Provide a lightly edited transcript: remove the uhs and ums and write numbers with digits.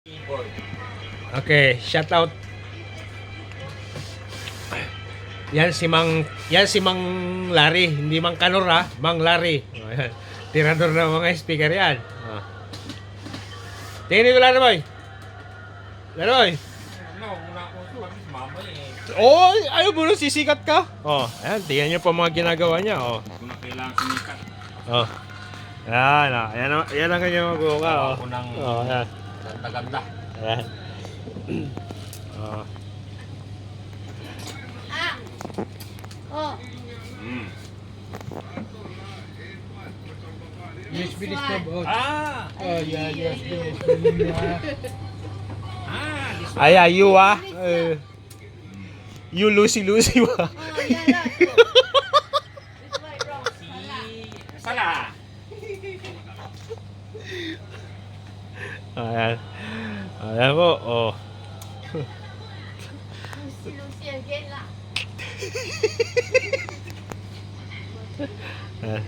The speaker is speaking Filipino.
Keyboard. Okay, shout out. Yan si Mang Larry, hindi Mang Kanor ha, Mang Larry. Oh, yan. Tirador ng mga speaker yan. Oh. Tingnan ko lang boy. Lanoy. Ano, una ko sa pagkis mama eh. Oh, ayaw mo sisikat ka. Oh, ayan, tingnan niyo po mga ginagawa niya. Oh. Kung na kailangan sumikat. Oh. Yan, oh. Yan ang kanyang magbuka. Oh. Ako ng Oh, yan. ganda-ganda. Ayan. Oh. Oh, USB disturb. Oh, Ah! yeah, USB. This Ay, you ah. You Lucy wa. oh, yeah, that's good. This way, wrong. Salah. Sala. Ayan. Ayan po, oh. Lucy again lah. Ayan.